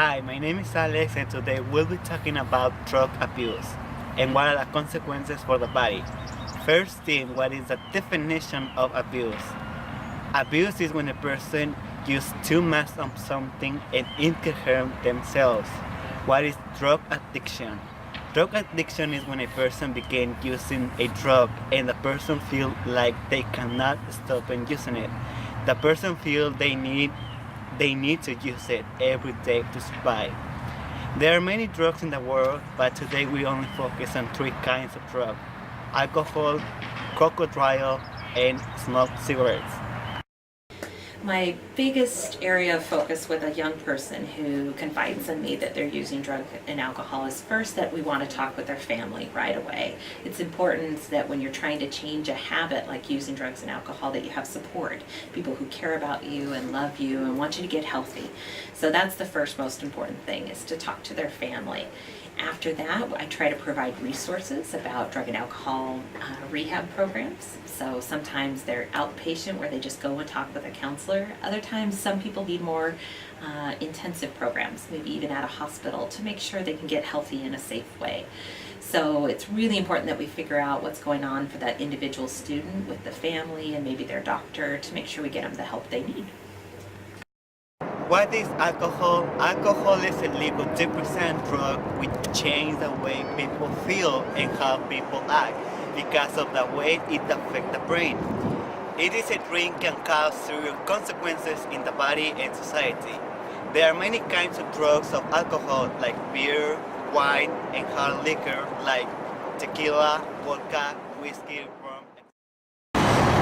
Hi, my name is Alex and today we'll be talking about drug abuse and what are the consequences for the body. First thing, what is the definition of abuse? Abuse is when a person uses too much of something and it can harm themselves. What is drug addiction? Drug addiction is when a person begins using a drug and the person feels like they cannot stop using it. The person feels they need to use it every day to survive. There are many drugs in the world, but today we only focus on three kinds of drugs: alcohol, crocodile, and smoked cigarettes. My biggest area of focus with a young person who confides in me that they're using drug and alcohol is first that we want to talk with their family right away. It's important that when you're trying to change a habit like using drugs and alcohol that you have support, people who care about you and love you and want you to get healthy. So that's the first most important thing, is to talk to their family. After that, I try to provide resources about drug and alcohol rehab programs. So sometimes they're outpatient where they just go and talk with a counselor. Other times some people need more intensive programs, maybe even at a hospital, to make sure they can get healthy in a safe way. So it's really important that we figure out what's going on for that individual student with the family and maybe their doctor to make sure we get them the help they need. What is alcohol? Alcohol is a legal 10% drug which changes the way people feel and how people act because of the way it affects the brain. It is a drink can cause serious consequences in the body and society. There are many kinds of drugs of alcohol like beer, wine, and hard liquor like tequila, vodka, whiskey, rum.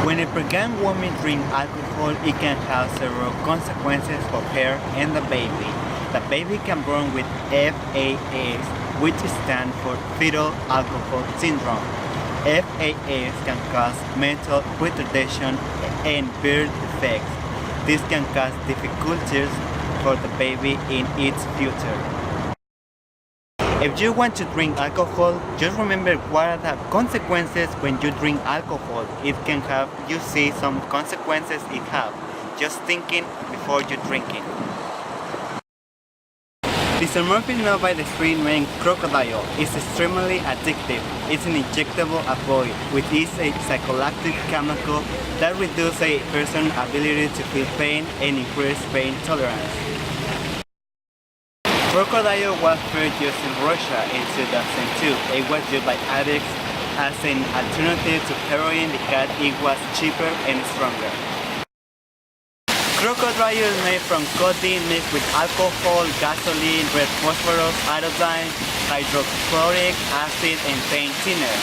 When a pregnant woman drinks alcohol, it can have several consequences for her and the baby. The baby can born with FAS, which stands for fetal alcohol syndrome. FAS can cause mental retardation and birth defects. This can cause difficulties for the baby in its future. If you want to drink alcohol, just remember what are the consequences when you drink alcohol. It can have, you see some consequences it have. Just thinking before you drink it. Dextromethorphan by the street name crocodile is extremely addictive. It's an injectable opioid, which is a psychoactive chemical that reduces a person's ability to feel pain and increase pain tolerance. Crocodile was first used in Russia in 2002. It was used by addicts as an alternative to heroin because it was cheaper and stronger. Crocodile is made from codeine mixed with alcohol, gasoline, red phosphorus, iodine, hydrochloric acid, and paint thinner.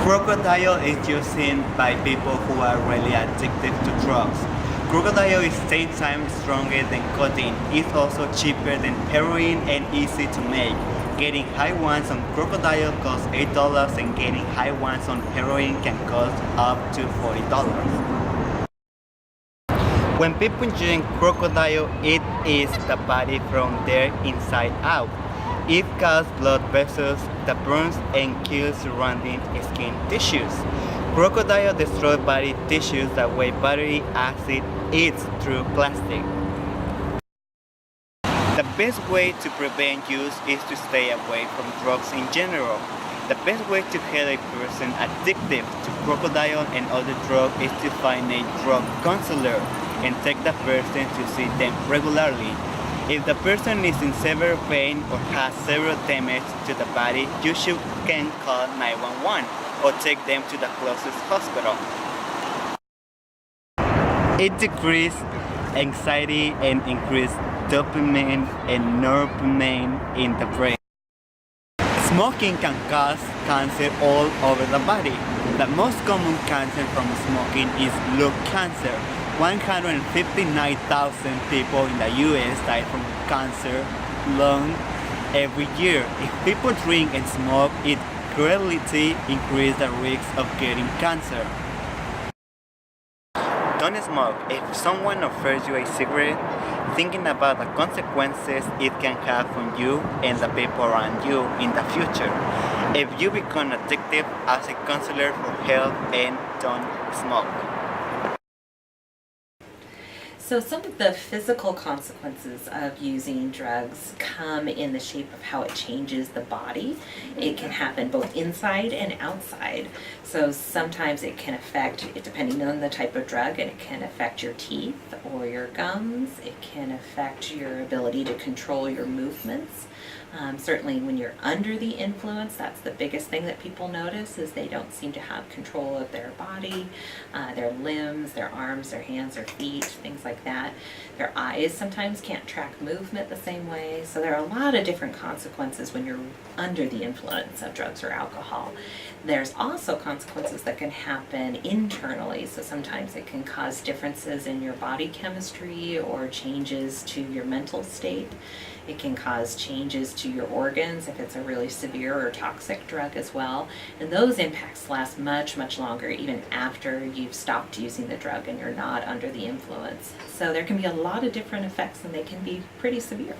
Crocodile is used by people who are really addicted to drugs. Crocodile is 10 times stronger than codeine. It's also cheaper than heroin and easy to make. Getting high ones on crocodile costs $8 and getting high ones on heroin can cost up to $40. When people drink crocodile, it eats the body from their inside out. It causes blood vessels that burns and kills surrounding skin tissues. Crocodile destroys body tissues the way battery acid eats through plastic. The best way to prevent use is to stay away from drugs in general. The best way to help a person addicted to crocodile and other drugs is to find a drug counselor and take the person to see them regularly. If the person is in severe pain or has severe damage to the body, you can call 911 or take them to the closest hospital. It decreases anxiety and increases dopamine and dopamine in the brain. Smoking can cause cancer all over the body. The most common cancer from smoking is lung cancer. 159,000 people in the US die from cancer lung every year. If people drink and smoke, it greatly increases the risk of getting cancer. Don't smoke. If someone offers you a cigarette, thinking about the consequences it can have on you and the people around you in the future. If you become addicted, ask a counselor for help and don't smoke. So some of the physical consequences of using drugs come in the shape of how it changes the body. It can happen both inside and outside. So sometimes it can affect, depending on the type of drug, and it can affect your teeth or your gums. It can affect your ability to control your movements. Certainly when you're under the influence, that's the biggest thing that people notice, is they don't seem to have control of their body, their limbs, their arms, their hands, their feet, things like that. Their eyes sometimes can't track movement the same way. So there are a lot of different consequences when you're under the influence of drugs or alcohol. There's also consequences that can happen internally. So sometimes it can cause differences in your body chemistry or changes to your mental state. It can cause changes to your organs if it's a really severe or toxic drug as well. And those impacts last much, much longer even after you've stopped using the drug and you're not under the influence. So there can be a lot of different effects, and they can be pretty severe.